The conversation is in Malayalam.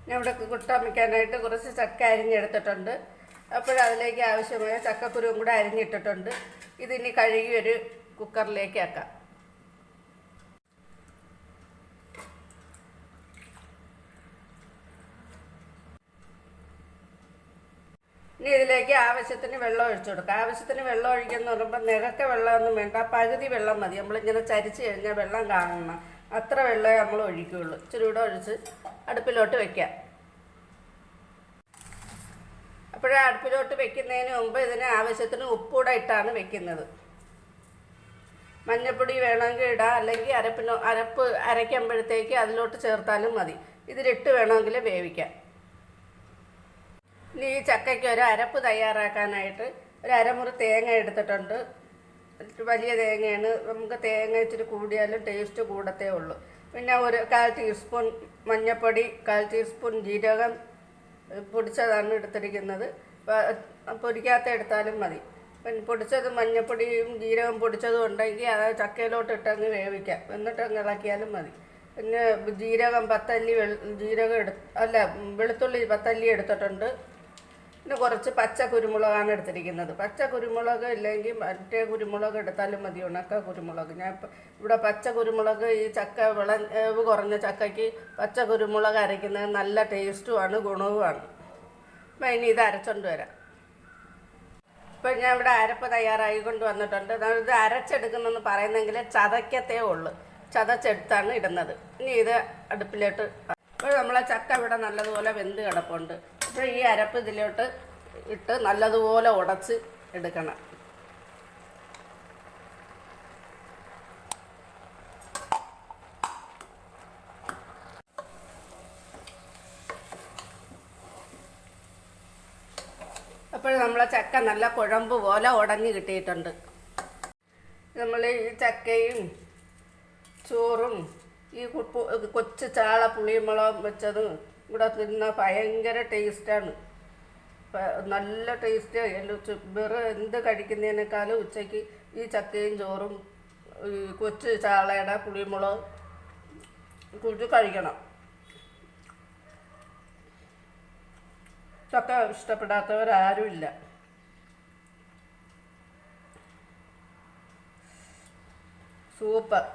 ഞാൻ ഇവിടെ കൂട്ടാൻ വയ്ക്കാനായിട്ട് കുറച്ച് ചക്ക അരിഞ്ഞെടുത്തിട്ടുണ്ട്. അപ്പോഴതിലേക്ക് ആവശ്യമായ ചക്കക്കുരുവും കൂടെ അരിഞ്ഞിട്ടിട്ടുണ്ട്. ഇതിനി കഴുകി ഒരു കുക്കറിലേക്ക് ആക്കാം. ഇനി ഇതിലേക്ക് ആവശ്യത്തിന് വെള്ളം ഒഴിച്ചു കൊടുക്കുക. ആവശ്യത്തിന് വെള്ളം ഒഴിക്കുമെന്ന് പറയുമ്പോൾ നികക്ക വെള്ളമൊന്നും വേണ്ട, പകുതി വെള്ളം മതി. നമ്മളിങ്ങനെ ചരിച്ച് കഴിഞ്ഞാൽ വെള്ളം കാണണം, അത്ര വെള്ളമേ നമ്മൾ ഒഴിക്കുകയുള്ളൂ. ഇച്ചിരി കൂടെ ഒഴിച്ച് അടുപ്പിലോട്ട് വയ്ക്കാം. അപ്പോഴേ അടുപ്പിലോട്ട് വെക്കുന്നതിന് മുമ്പ് ഇതിന് ആവശ്യത്തിന് ഉപ്പൂടെ ഇട്ടാണ് വെക്കുന്നത്. മഞ്ഞൾപ്പൊടി വേണമെങ്കിൽ ഇടാം, അല്ലെങ്കിൽ അരപ്പ് അരയ്ക്കുമ്പോഴത്തേക്ക് അതിലോട്ട് ചേർത്താലും മതി. ഇതിലിട്ട് വേണമെങ്കിൽ വേവിക്കാം. ഇനി ഈ ചക്കയ്ക്ക് ഒരു അരപ്പ് തയ്യാറാക്കാനായിട്ട് ഒരു അരമുറി തേങ്ങ എടുത്തിട്ടുണ്ട്. വലിയ തേങ്ങയാണ്. നമുക്ക് തേങ്ങ ഇച്ചിരി കൂടിയാലും ടേസ്റ്റ് കൂടത്തേ ഉള്ളൂ. പിന്നെ ഒരു 1/4 ടീസ്പൂൺ മഞ്ഞൾപ്പൊടി, 1/4 ടീസ്പൂൺ ജീരകം പൊടിച്ചതാണ് എടുത്തിരിക്കുന്നത്. പൊടിക്കാത്ത എടുത്താലും മതി. പൊടിച്ചത് മഞ്ഞൾപ്പൊടിയും ജീരകം പൊടിച്ചതും ഉണ്ടെങ്കിൽ അത് ചക്കയിലോട്ട് ഇട്ടങ്ങ് വേവിക്കാം. എന്നിട്ടങ്ങ് ഇളക്കിയാലും മതി. പിന്നെ ജീരകം 10 അല്ലി വെളുത്തുള്ളി 10 അല്ലി എടുത്തിട്ടുണ്ട്. പിന്നെ കുറച്ച് പച്ച കുരുമുളകാണ് എടുത്തിരിക്കുന്നത്. പച്ച കുരുമുളക് ഇല്ലെങ്കിൽ മറ്റേ കുരുമുളക് എടുത്താലും മതി, ഉണക്ക കുരുമുളക്. ഞാൻ ഇവിടെ പച്ച കുരുമുളക്, ഈ ചക്ക വിളവ് കുറഞ്ഞ ചക്കയ്ക്ക് പച്ച കുരുമുളക് അരയ്ക്കുന്നത് നല്ല ടേസ്റ്റുമാണ്, ഗുണവുമാണ്. അപ്പം ഇനി ഇത് അരച്ചുകൊണ്ട് വരാം. ഇപ്പം ഞാൻ ഇവിടെ അരപ്പ് തയ്യാറായി കൊണ്ട് വന്നിട്ടുണ്ട്. ഇത് അരച്ചെടുക്കുന്നെന്ന് പറയുന്നെങ്കിൽ ചതയ്ക്കത്തേ ഉള്ളൂ, ചതച്ചെടുത്താണ് ഇടുന്നത്. ഇനി ഇത് അടുപ്പിലോട്ട്. അപ്പോൾ നമ്മളെ ചക്ക ഇവിടെ നല്ലതുപോലെ വെന്ത് കിടപ്പുണ്ട്. അപ്പോൾ ഈ അരപ്പ് ഇതിലോട്ട് ഇട്ട് നല്ലതുപോലെ ഉടച്ച് എടുക്കണം. അപ്പോൾ നമ്മളെ ചക്ക നല്ല കുഴമ്പ് പോലെ ഉടഞ്ഞ് കിട്ടിയിട്ടുണ്ട്. നമ്മൾ ഈ ചക്കയും ചോറും ഈ കൊച്ചു ചാള പുളിമുളകും വെച്ചതും ഇവിടെ തിന്ന ഭയങ്കര ടേസ്റ്റാണ്. നല്ല ടേസ്റ്റ്. വേറെ എന്ത് കഴിക്കുന്നതിനേക്കാളും ഉച്ചയ്ക്ക് ഈ ചക്കയും ചോറും ഈ കൊച്ചു ചാളയുടെ പുളിമുളക് കൂട്ടി കഴിക്കണം. ചക്ക ഇഷ്ടപ്പെടാത്തവരാരുമില്ല. സൂപ്പർ.